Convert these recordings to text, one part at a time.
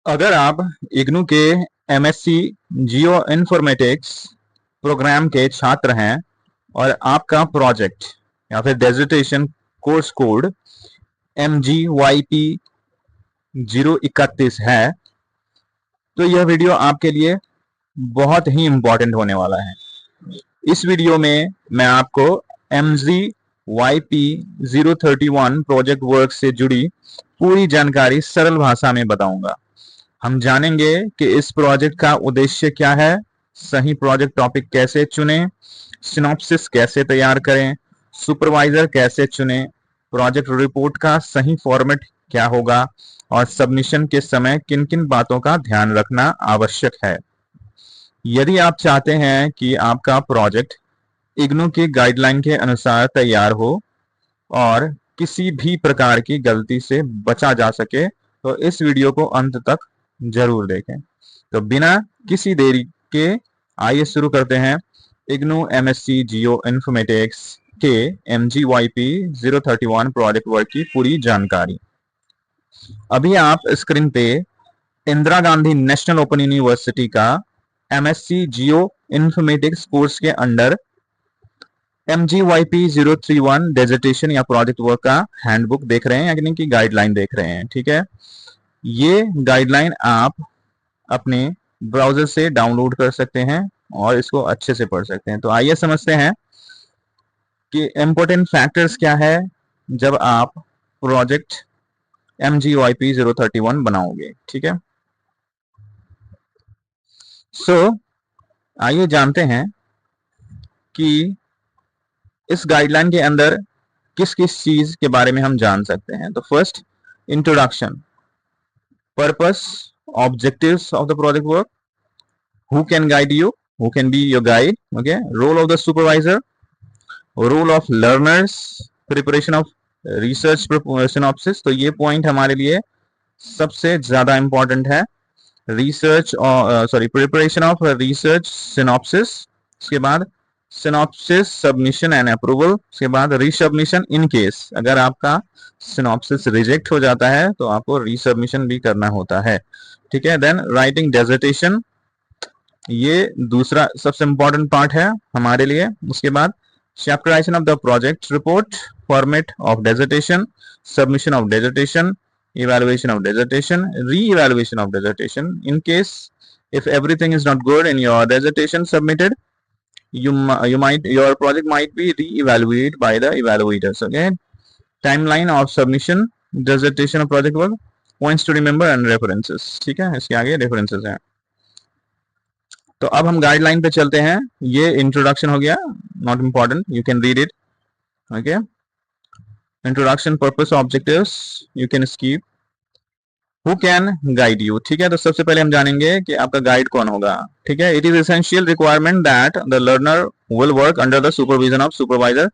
अगर आप इग्नू के एमएससी जियो इन्फॉर्मेटिक्स प्रोग्राम के छात्र हैं और आपका प्रोजेक्ट या फिर डेजिटेशन कोर्स कोड MGYP 031 है, तो यह वीडियो आपके लिए बहुत ही इंपॉर्टेंट होने वाला है। इस वीडियो में मैं आपको MGYP 031 प्रोजेक्ट वर्क से जुड़ी पूरी जानकारी सरल भाषा में बताऊंगा। हम जानेंगे कि इस प्रोजेक्ट का उद्देश्य क्या है, सही प्रोजेक्ट टॉपिक कैसे चुनें, सिनॉप्सिस कैसे तैयार करें, सुपरवाइजर कैसे चुनें, प्रोजेक्ट रिपोर्ट का सही फॉर्मेट क्या होगा और सबमिशन के समय किन किन बातों का ध्यान रखना आवश्यक है। यदि आप चाहते हैं कि आपका प्रोजेक्ट इग्नू की गाइडलाइन के अनुसार तैयार हो और किसी भी प्रकार की गलती से बचा जा सके, तो इस वीडियो को अंत तक जरूर देखें। तो बिना किसी देरी के आइए शुरू करते हैं इग्नू एमएससी जियो इन्फॉर्मेटिक्स के MGYP 031 प्रोजेक्ट वर्क की पूरी जानकारी। अभी आप स्क्रीन पे Indira Gandhi national open university का MSc जियो इन्फॉर्मेटिक्स कोर्स के अंडर MGYP 031 डेजिटेशन या प्रोजेक्ट वर्क का हैंडबुक देख रहे हैं, यानी कि गाइडलाइन देख रहे हैं। ठीक है, ये गाइडलाइन आप अपने ब्राउजर से डाउनलोड कर सकते हैं और इसको अच्छे से पढ़ सकते हैं। तो आइए समझते हैं कि इम्पोर्टेंट फैक्टर्स क्या है जब आप प्रोजेक्ट MGYP 031 बनाओगे। ठीक है, आइए जानते हैं कि इस गाइडलाइन के अंदर किस किस चीज के बारे में हम जान सकते हैं। तो first, introduction, purpose, objectives of the project work, who can guide you, who can be your guide, okay, role of the supervisor, role of learners, preparation of research synopsis। तो ये पॉइंट हमारे लिए सबसे ज्यादा इंपॉर्टेंट है। Research preparation of research synopsis, उसके बाद synopsis submission and approval, उसके बाद रीसबमिशन इन केस अगर आपका सिनॉप्सिस रिजेक्ट हो जाता है तो आपको रीसबमिशन भी करना होता है। ठीक है, देन राइटिंग डेजर्टेशन, ये दूसरा सबसे इंपॉर्टेंट पार्ट है हमारे लिए। उसके बाद chapterisation of the project report, format of dissertation, submission of dissertation, evaluation of dissertation, re-evaluation of dissertation. In case if everything is not good in your dissertation submitted, your project might be re-evaluated by the evaluators. Okay, timeline of submission dissertation of project work, points to remember and references. ठीक है, इसके आगे references हैं। तो अब हम guideline पे चलते हैं। ये इंट्रोडक्शन हो गया, not important, you can read it. Okay, introduction, purpose, objectives you can skip. Who can guide you, ठीक है, तो सबसे पहले हम जानेंगे कि आपका गाइड कौन होगा। ठीक है, it is essential requirement that the learner will work under the supervision of supervisor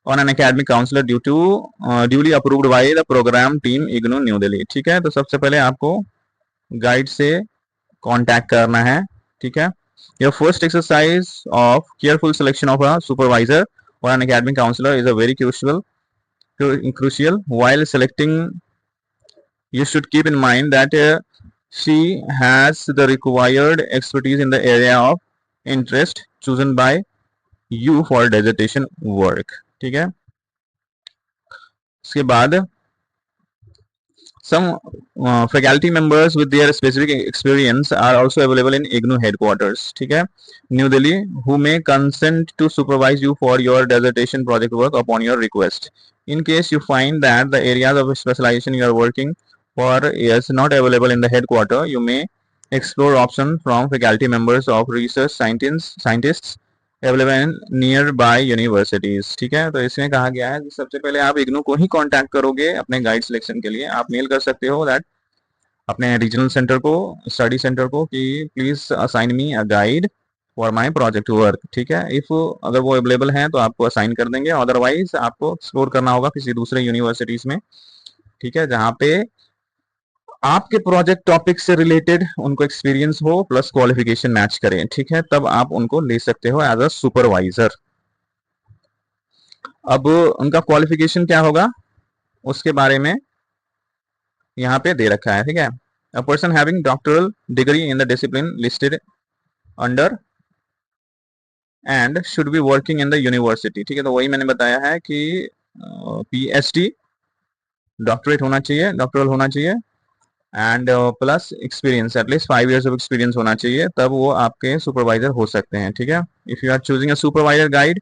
on an academic counsellor duly approved by the programme team IGNOU New Delhi. ठीक है, तो सबसे पहले आपको गाइड से कांटेक्ट करना है। ठीक है, your first exercise of careful selection of a supervisor और an academic counsellor is a very crucial while selecting. You should keep in mind that she has the required expertise in the area of interest chosen by you for dissertation work. ठीक है, उसके बाद some faculty members with their specific experience are also available in IGNOU headquarters, ठीक है, New Delhi, who may consent to supervise you for your dissertation project work upon your request. In case you find that the areas of specialization you are working for is not available in the headquarter, you may explore option from faculty members of research scientists available in near by universities. ठीक है, तो इसमें कहा गया है कि सबसे पहले आप इग्नू को ही कांटेक्ट करोगे अपने गाइड सिलेक्शन के लिए। आप मेल कर सकते हो दैट अपने रीजनल सेंटर को, स्टडी सेंटर को, कि please assign me a guide for my project work. ठीक है, इफ अगर वो अवेलेबल हैं तो आपको असाइन कर देंगे, अदरवाइज आपको एक्सप्लोर करना होगा किसी दूसरे यूनिवर्सिटीज में। ठीक है, जहाँ पे आपके प्रोजेक्ट टॉपिक से रिलेटेड उनको एक्सपीरियंस हो प्लस क्वालिफिकेशन मैच करें। ठीक है, तब आप उनको ले सकते हो एज अ सुपरवाइजर। अब उनका क्वालिफिकेशन क्या होगा उसके बारे में यहाँ पे दे रखा है। ठीक है, A person having doctoral degree in the discipline listed under and should be working in the university। ठीक है, तो वही मैंने बताया है कि PhD डॉक्टरेट होना चाहिए, डॉक्टरल होना चाहिए, and plus experience at least 5 years of experience होना चाहिए, तब वो आपके सुपरवाइजर हो सकते हैं। ठीक है, if you are choosing a supervisor guide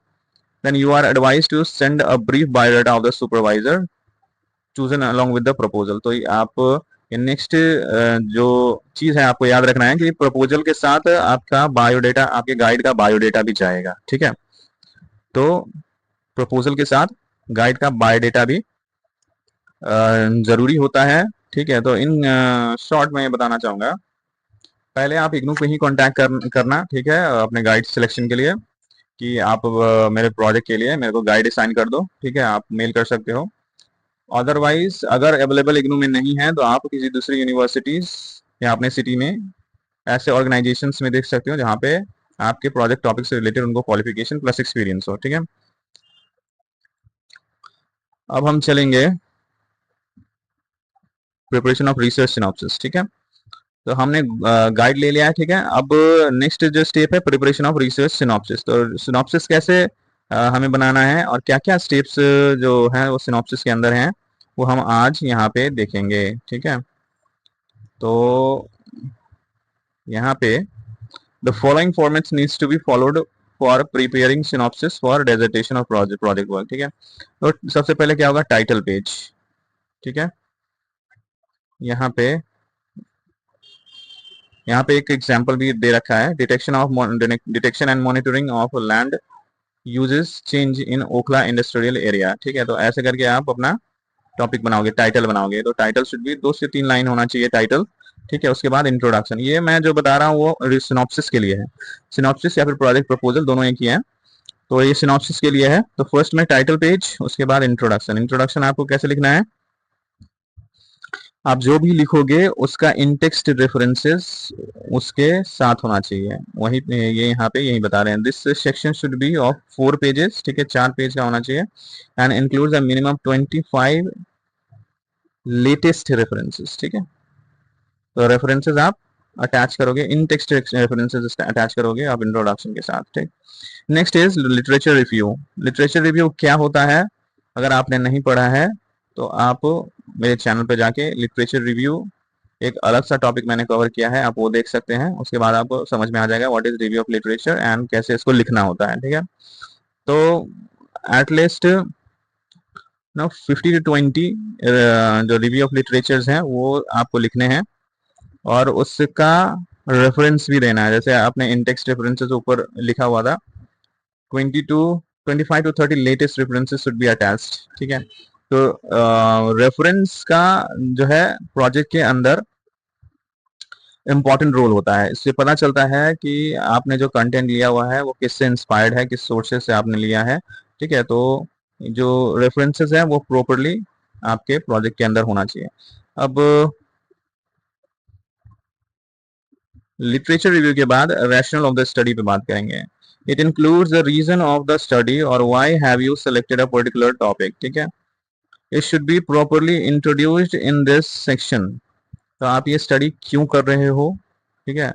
then you are advised to send a brief biodata of the supervisor chosen along with the proposal। तो आप नेक्स्ट जो चीज है आपको याद रखना है कि प्रपोजल के साथ आपका बायोडेटा, आपके गाइड का बायोडेटा भी जाएगा। ठीक है, तो प्रपोजल के साथ गाइड का बायोडेटा भी जरूरी होता है। ठीक है, तो इन शॉर्ट में ये बताना चाहूंगा, पहले आप इग्नू पे ही कांटेक्ट करना। ठीक है, अपने गाइड सिलेक्शन के लिए कि आप मेरे प्रोजेक्ट के लिए मेरे को गाइड असाइन कर दो। ठीक है, आप मेल कर सकते हो। अदरवाइज अगर अवेलेबल इग्नू में नहीं है तो आप किसी दूसरी यूनिवर्सिटीज या अपने सिटी में ऐसे ऑर्गेनाइजेशंस में देख सकते हो जहाँ पे आपके प्रोजेक्ट टॉपिक से रिलेटेड उनको क्वालिफिकेशन प्लस एक्सपीरियंस हो। ठीक है, अब हम चलेंगे प्रिपरेशन ऑफ रिसर्च सिनॉप्सिस। ठीक है, तो हमने गाइड ले लिया है। ठीक है, अब नेक्स्ट जो स्टेप है प्रिपरेशन ऑफ रिसर्च सिनॉप्सिस। तो सिनॉप्सिस कैसे हमें बनाना है और क्या क्या स्टेप्स जो हैं वो सिनॉप्सिस के अंदर हैं, वो हम आज यहाँ पे देखेंगे। ठीक है, तो यहाँ पे the following formats needs to be followed for preparing synopsis for dissertation of project work. ठीक है, तो सबसे पहले क्या होगा, टाइटल पेज। ठीक है, यहाँ पे यहाँ पे एक एग्जांपल भी दे रखा है, detection and monitoring of land uses change in Okhla industrial area. ठीक है, तो ऐसे करके आप अपना टॉपिक बनाओगे, टाइटल बनाओगे। तो टाइटल शुड भी 2 से 3 लाइन होना चाहिए टाइटल। ठीक है, उसके बाद इंट्रोडक्शन। ये मैं जो बता रहा हूँ वो सिनॉप्सिस के लिए है, सिनॉप्सिस या फिर प्रोजेक्ट प्रपोजल दोनों एक ही है। तो ये सिनॉप्सिस के लिए है। तो फर्स्ट में टाइटल पेज, उसके बाद इंट्रोडक्शन। इंट्रोडक्शन आपको कैसे लिखना है, आप जो भी लिखोगे उसका इंटेक्स्ट रेफरेंसेस उसके साथ होना चाहिए। वही ये यहाँ पे यही बता रहे हैं, this section should be of 4 pages. ठीक है, 4 पेज का होना चाहिए, and includes a minimum 25 latest references. ठीक है, तो रेफरेंसेस आप अटैच करोगे, इन टेक्स्ट रेफरेंसेस अटैच करोगे आप इंट्रोडक्शन के साथ। ठीक, next is literature review. Literature review क्या होता है, अगर आपने नहीं पढ़ा है तो आप मेरे चैनल पे जाके लिटरेचर रिव्यू एक अलग सा टॉपिक मैंने कवर किया है, आप वो देख सकते हैं। उसके बाद आपको समझ में आ जाएगा what is review of literature and कैसे इसको लिखना होता है। ठीक है, तो एटलीस्ट ना 50 to 20 जो रिव्यू ऑफ लिटरेचर्स हैं वो आपको लिखने हैं, और उसका रेफरेंस भी देना है। जैसे आपने इंटेक्स्ट रेफरेंसेस ऊपर लिखा हुआ था, 25 to 30 latest references should be attached. ठीक है, तो रेफरेंस का जो है प्रोजेक्ट के अंदर इम्पोर्टेंट रोल होता है। इससे पता चलता है कि आपने जो कंटेंट लिया हुआ है वो किससे इंस्पायर्ड है, किस सोर्सेज से आपने लिया है। ठीक है, तो जो रेफरेंसेस हैं वो प्रॉपरली आपके प्रोजेक्ट के अंदर होना चाहिए। अब लिटरेचर रिव्यू के बाद रैशनल ऑफ द स्टडी पे बात करेंगे। It includes the reason of the study और why have you selected a particular topic. ठीक है, it should be properly introduced in this section. तो आप ये स्टडी क्यों कर रहे हो, ठीक है,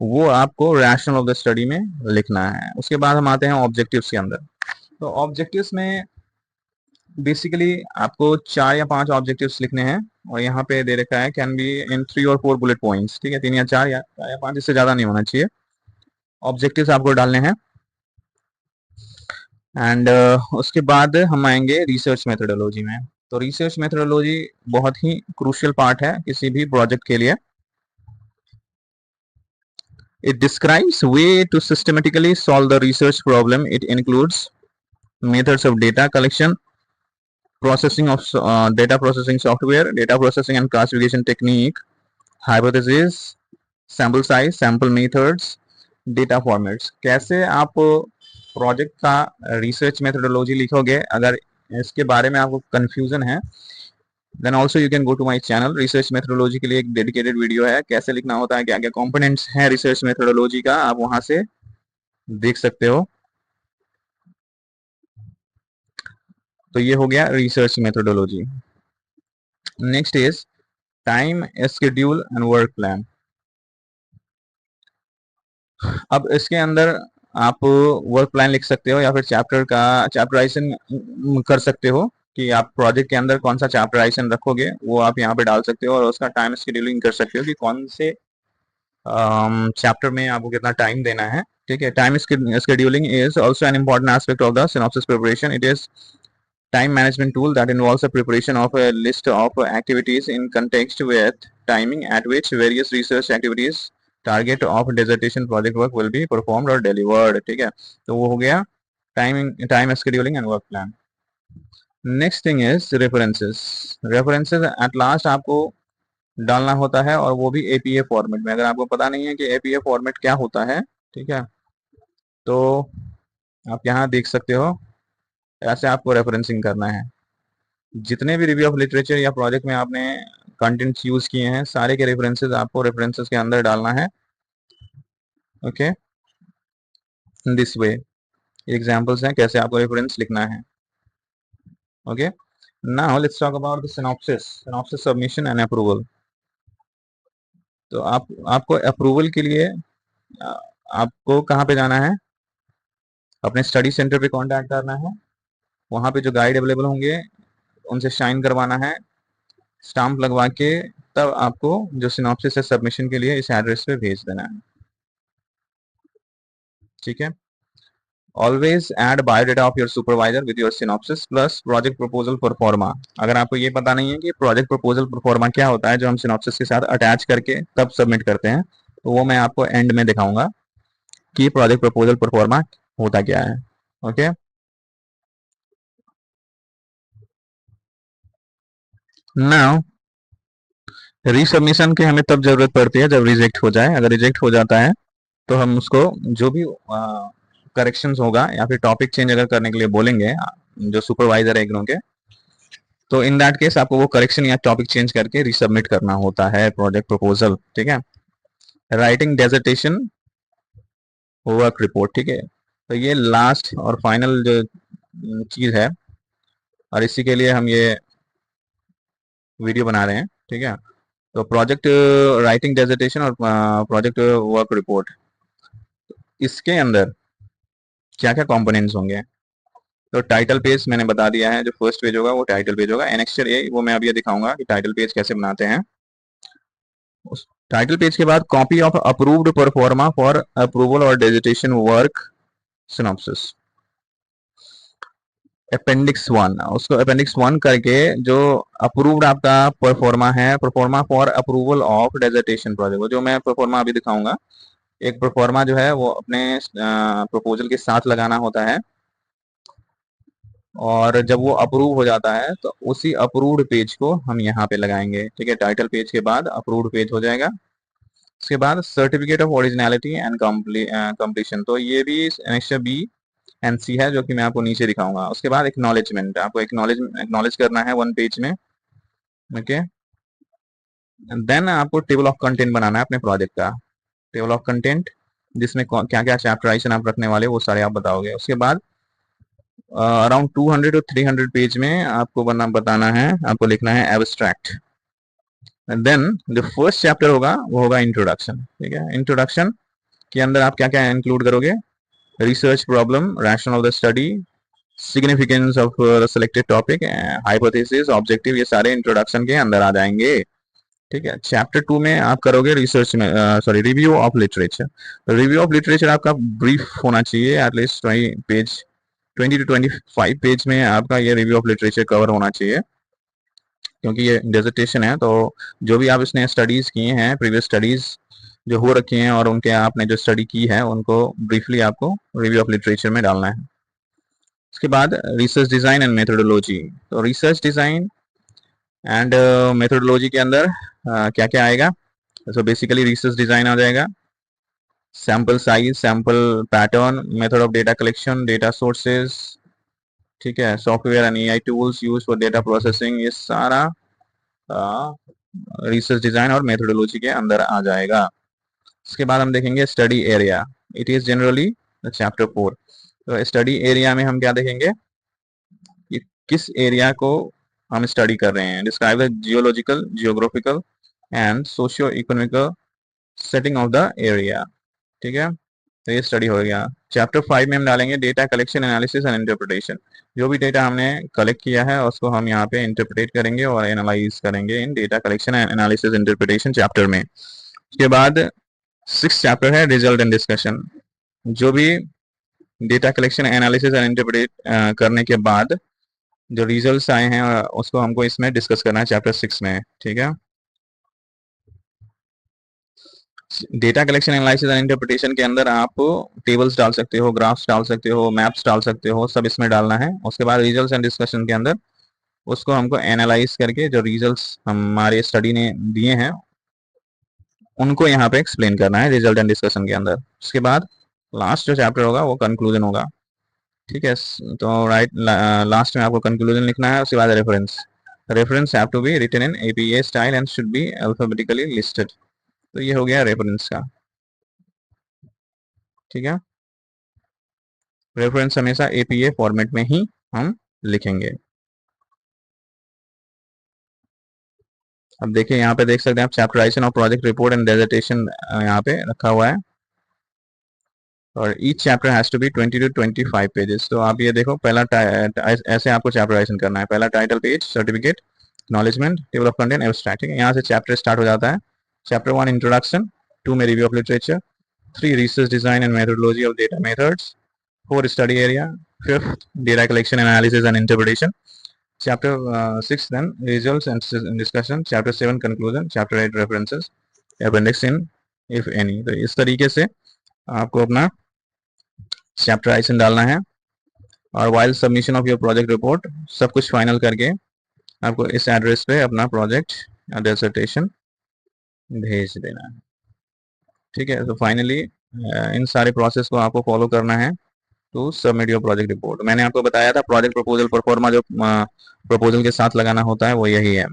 वो आपको रैशनल ऑफ द स्टडी में लिखना है। उसके बाद हम आते हैं ऑब्जेक्टिव्स के अंदर। तो ऑब्जेक्टिव्स में बेसिकली आपको 4 या 5 ऑब्जेक्टिव्स लिखने हैं, और यहाँ पे दे रखा है can be in 3 or 4 bullet points. ठीक है, 3 या 4 या 5, इससे ज्यादा नहीं होना चाहिए ऑब्जेक्टिव्स आपको डालने हैं। एंड उसके बाद हम आएंगे रिसर्च मेथोडोलॉजी में। तो रिसर्च मेथोडोलॉजी बहुत ही क्रूशियल पार्ट है किसी भी प्रोजेक्ट के लिए। It describes way to systematically solve the research problem. It includes methods of data collection, processing of data processing software, data processing and classification technique, hypothesis, sample size, sample methods, data formats। कैसे आप project का research methodology लिखोगे, अगर इसके बारे में आपको confusion है then also you can go to my channel. Research methodology के लिए एक डेडिकेटेड वीडियो है, कैसे लिखना होता है, क्या क्या कॉम्पोनेंट्स हैं रिसर्च मेथोडोलॉजी का, आप वहां से देख सकते हो। तो ये हो गया research methodology. Next is time schedule and work plan. अब इसके अंदर आप वर्क प्लान लिख सकते हो या फिर चैप्टर का चैप्टराइजेशन कर सकते हो कि आप प्रोजेक्ट के अंदर कौन सा चैप्टराइजेशन रखोगे वो आप यहाँ पे डाल सकते हो और उसका टाइम शेड्यूलिंग कर सकते हो कि कौन से चैप्टर में आपको कितना टाइम देना है। ठीक है, time scheduling is also an important aspect of the synopsis preparation. It is time management tool that involves the preparation of a list of activities in context with timing at which various research activities target of dissertation project work will be performed or delivered। ठीक है, तो वो हो गया time scheduling and work plan. Next thing is references. References at last आपको डालना होता है और वो भी एपीए फॉर्मेट में। अगर आपको पता नहीं है कि एपीए फॉर्मेट क्या होता है, ठीक है, तो आप यहाँ देख सकते हो, ऐसे आपको रेफरेंसिंग करना है। जितने भी रिव्यू ऑफ लिटरेचर या प्रोजेक्ट में आपने कंटेंट्स यूज किए हैं सारे के रेफरेंसेस आपको रेफरेंसेस के अंदर डालना है। ओके, दिस वे एग्जांपल्स हैं कैसे आपको रेफरेंस लिखना है। Okay, now let's talk about the synopsis submission and approval. तो आपको अप्रूवल के लिए आ, आपको कहाँ पे जाना है, अपने स्टडी सेंटर पे कांटेक्ट करना है। वहाँ पे जो गाइड अवेलेबल होंगे उनसे साइन करवाना है, स्टाम्प लगवा के तब आपको जो सिनॉप्सिस है सबमिशन के लिए इस एड्रेस पे भेज देना है। ठीक है, always add biodata of your supervisor with your synopsis plus project proposal pro forma. अगर आपको ये पता नहीं है कि प्रोजेक्ट प्रपोजल परफॉर्मा क्या होता है जो हम सिनॉप्सिस के साथ अटैच करके तब सबमिट करते हैं, तो वो मैं आपको एंड में दिखाऊंगा कि प्रोजेक्ट प्रपोजल परफॉर्मा होता क्या है। ओके, नाउ रीसबमिशन की हमें तब जरूरत पड़ती है जब रिजेक्ट हो जाए। अगर रिजेक्ट हो जाता है तो हम उसको जो भी करेक्शंस होगा या फिर टॉपिक चेंज अगर करने के लिए बोलेंगे जो सुपरवाइजर है इग्नू के, तो इन दैट केस आपको वो करेक्शन या टॉपिक चेंज करके रीसबमिट करना होता है प्रोजेक्ट प्रपोजल। ठीक है, राइटिंग डेजर्टेशन वर्क रिपोर्ट। ठीक है, तो ये लास्ट और फाइनल जो चीज है और इसी के लिए हम ये वीडियो बना रहे हैं। ठीक है, तो प्रोजेक्ट राइटिंग डेजर्टेशन और प्रोजेक्ट वर्क रिपोर्ट, इसके अंदर क्या क्या कंपोनेंट्स होंगे। तो टाइटल पेज मैंने बता दिया है, जो फर्स्ट पेज होगा वो टाइटल पेज होगा। एनेक्स्चर ए वो मैं अभी ये दिखाऊंगा कि टाइटल पेज कैसे बनाते हैं। उस टाइटल पेज के बाद copy of approved proforma for approval और dissertation work synopsis. Appendix one, उसको अपेंडिक्स वन करके जो अप्रूव्ड आपका परफॉर्मा है, proforma for approval of dissertation project, जो मैं परफॉर्मा अभी दिखाऊंगा। एक परफॉर्मा जो है वो अपने प्रपोजल के साथ लगाना होता है और जब वो अप्रूव हो जाता है तो उसी अप्रूव्ड पेज को हम यहाँ पे लगाएंगे। ठीक है, टाइटल पेज के बाद अप्रूव्ड पेज हो जाएगा। उसके बाद certificate of originality and completion, तो ये भी एनेक्स्चर बी एंड सी है जो कि मैं आपको नीचे दिखाऊंगा। उसके बाद एक्नॉलेजमेंट, आपको एक्नॉलेज करना है वन पेज में। ओके, देन आपको टेबल ऑफ कंटेंट बनाना है अपने प्रोजेक्ट का। टेबल ऑफ कंटेंट जिसमें क्या क्या चैप्टराइजेशन आप रखने वाले वो सारे आप बताओगे। उसके बाद अराउंड 200 टू 300 पेज में आपको बताना है, आपको लिखना है एब्स्ट्रैक्ट। देन जो फर्स्ट चैप्टर होगा वो होगा इंट्रोडक्शन। ठीक है, इंट्रोडक्शन के अंदर आप क्या क्या इंक्लूड करोगे, research problem, rational of the study, significance of the selected topic, hypothesis, objective, ये सारे इंट्रोडक्शन के अंदर आ जाएंगे। ठीक है, चैप्टर 2 में आप करोगे रिसर्च में sorry review of literature. Review of literature आपका ब्रीफ होना चाहिए, एटलीस्ट 20 to 25 पेज में आपका ये रिव्यू ऑफ लिटरेचर कवर होना चाहिए, क्योंकि ये डेजर्टेशन है। तो जो भी आप इसने स्टडीज किए हैं, प्रीवियस स्टडीज जो हो रखी हैं और उनके आपने जो स्टडी की है उनको ब्रीफली आपको रिव्यू ऑफ लिटरेचर में डालना है। उसके बाद रिसर्च डिजाइन एंड मेथोडोलॉजी। तो रिसर्च डिजाइन एंड मेथोडोलॉजी के अंदर क्या क्या आएगा, तो बेसिकली रिसर्च डिजाइन आ जाएगा, sample size, sample pattern, method of data collection, data sources, ठीक है, software and AI tools use for data processing, ये सारा रिसर्च डिजाइन और मेथोडोलॉजी के अंदर आ जाएगा। उसके बाद हम देखेंगे study area. It is generally chapter 4। तो स्टडी एरिया में हम क्या देखेंगे कि किस एरिया को हम स्टडी कर रहे हैं। Describe the geological, geographical and socio economical setting of the area. ठीक है, तो ये स्टडी हो गया। चैप्टर 5 में हम डालेंगे data collection analysis and interpretation. जो भी डेटा हमने कलेक्ट किया है उसको हम यहाँ पे इंटरप्रिटेट करेंगे और एनालाइज करेंगे in data collection and analysis interpretation chapter में। उसके बाद 6 चैप्टर है रिजल्ट एंड डिस्कशन। जो भी data collection analysis and interpret करने के बाद जो रिजल्ट्स आए हैं उसको हमको इसमें डिस्कस करना है चैप्टर 6 में। ठीक है, data collection analysis and interpretation के अंदर आप टेबल्स डाल सकते हो, ग्राफ्स डाल सकते हो, मैप्स डाल सकते हो, सब इसमें डालना है। उसके बाद रिजल्ट्स एंड डिस्कशन के अंदर उसको हमको एनालाइज करके जो रिजल्ट्स हमारे स्टडी ने दिए हैं उनको यहाँ पे एक्सप्लेन करना है रिजल्ट एंड डिस्कशन के अंदर। उसके बाद लास्ट जो चैप्टर होगा वो कंक्लूजन होगा। ठीक है, तो राइट लास्ट में आपको कंक्लूजन लिखना है। उसके बाद reference, reference have to be written in APA style and should be alphabetically listed. तो ये हो गया रेफरेंस का। ठीक है, रेफरेंस हमेशा एपीए फॉर्मेट में ही हम लिखेंगे। अब देखिए यहाँ पे देख सकते हैं आप chapterisation of project report and dissertation यहाँ पे रखा हुआ है और each chapter has to be 20 to 25 pages. तो आप ये देखो पहला ऐसे आपको चैप्टराइजेशन करना है। पहला title page, certificate, acknowledgement, table of content, abstract. ठीक है, यहाँ से चैप्टर स्टार्ट हो जाता है। चैप्टर 1 इंट्रोडक्शन, 2 में review of literature, 3 research design and methodology of data methods, 4 study area, 5th data collection analysis and interpretation, chapter 6 then results and discussion, chapter 7 conclusion, chapter 8 references, appendix in if any। तो इस तरीके से आपको अपना chapterisation डालना है और while submission of your project report सब कुछ फाइनल करके आपको इस एड्रेस पे अपना प्रोजेक्ट या डिसर्टेशन भेज देना है। ठीक है, तो फाइनली इन सारे प्रोसेस को आपको फॉलो करना है to submit your project report. मैंने आपको बताया था प्रोजेक्ट प्रपोजल परफॉर्मा जो प्रपोजल के साथ लगाना होता है वो यही है,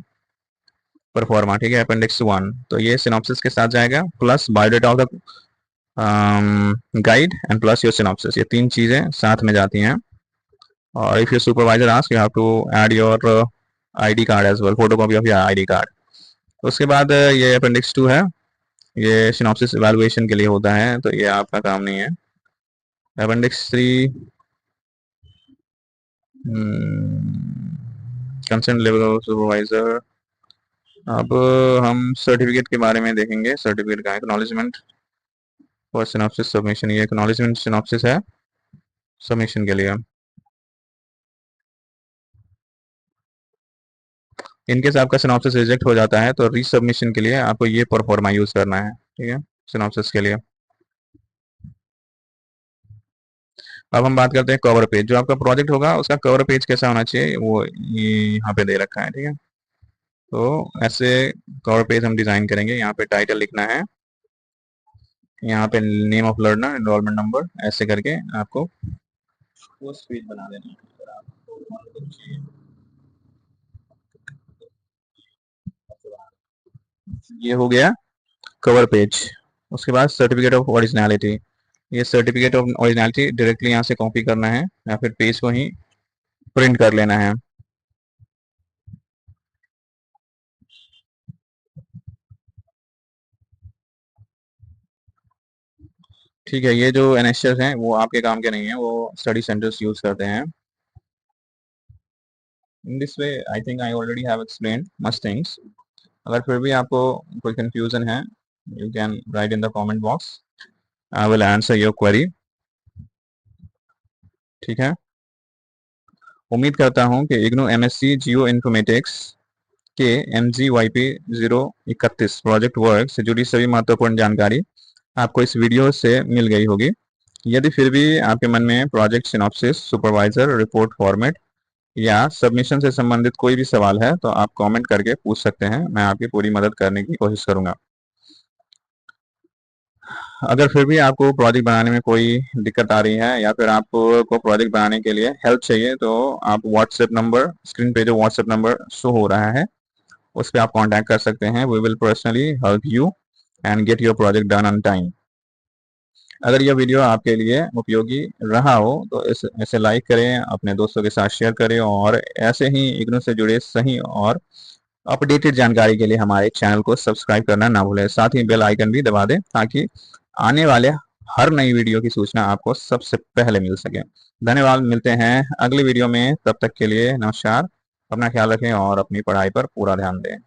परफॉर्मा। ठीक है, अपेंडिक्स 1 तो ये सिनॉप्सिस के साथ जाएगा plus biodata of the guide and plus your synopsis. ये 3 चीजें साथ में जाती हैं। और if your supervisor ask you have to add your ID card as well, photocopy of your ID card. उसके बाद ये अपेंडिक्स 2 है, ये सिनॉप्सिस इवैल्यूएशन के लिए होता है तो ये आपका काम नहीं है। Appendix 3 concern level of supervisor. अब हम सर्टिफिकेट के बारे में देखेंगे। सर्टिफिकेट का एक्नॉलेजमेंट फॉर सिनॉप्सिस सबमिशन, ये एक्नॉलेजमेंट सिनॉप्सिस है सबमिशन के लिए। इनकेस आपका सिनॉप्सिस रिजेक्ट हो जाता है तो रीसबमिशन के लिए आपको ये परफॉर्मा यूज करना है। ठीक है, सिनॉप्सिस के लिए। अब हम बात करते हैं कवर पेज। जो आपका प्रोजेक्ट होगा उसका कवर पेज कैसा होना चाहिए वो ये यहाँ पे दे रखा है। ठीक है, तो ऐसे कवर पेज हम डिजाइन करेंगे। यहाँ पे टाइटल लिखना है, यहाँ पे name of learner, enrolment number, ऐसे करके आपको वो पेज बना देना है। ये हो गया कवर पेज। उसके बाद सर्टिफिकेट ऑफ ओरिजिनलिटी, ये सर्टिफिकेट ऑफ ओरिजिनलिटी डायरेक्टली यहाँ से कॉपी करना है या फिर पेज को ही प्रिंट कर लेना है। ठीक है, ये जो एनएसएस हैं वो आपके काम के नहीं है, वो स्टडी सेंटर्स यूज करते हैं। In this way I think I already have explained much things. अगर फिर भी आपको कोई कंफ्यूजन है you can write in the comment box, I will answer your query. ठीक है, उम्मीद करता हूँ कि इग्नू एमएससी जियो इन्फॉर्मेटिक्स के MGYP 031 प्रोजेक्ट वर्क से जुड़ी सभी महत्वपूर्ण जानकारी आपको इस वीडियो से मिल गई होगी। यदि फिर भी आपके मन में project synopsis, supervisor, report format या सबमिशन से संबंधित कोई भी सवाल है तो आप कमेंट करके पूछ सकते हैं, मैं आपकी पूरी मदद करने की कोशिश करूंगा। अगर फिर भी आपको प्रोजेक्ट बनाने में कोई दिक्कत आ रही है या फिर आपको प्रोजेक्ट बनाने के लिए हेल्प चाहिए तो आप व्हाट्सएप नंबर, स्क्रीन पे जो व्हाट्सएप नंबर शो हो रहा है उस पर आप कांटेक्ट कर सकते हैं। We will personally help you and get your project done on time. अगर यह वीडियो आपके लिए उपयोगी रहा हो तो इसे लाइक करें, अपने दोस्तों के साथ शेयर करें और ऐसे ही इग्नू से जुड़े सही और अपडेटेड जानकारी के लिए हमारे चैनल को सब्सक्राइब करना ना भूलें, साथ ही बेल आइकन भी दबा दें ताकि आने वाले हर नई वीडियो की सूचना आपको सबसे पहले मिल सके। धन्यवाद, मिलते हैं अगली वीडियो में, तब तक के लिए नमस्कार। अपना ख्याल रखें और अपनी पढ़ाई पर पूरा ध्यान दें।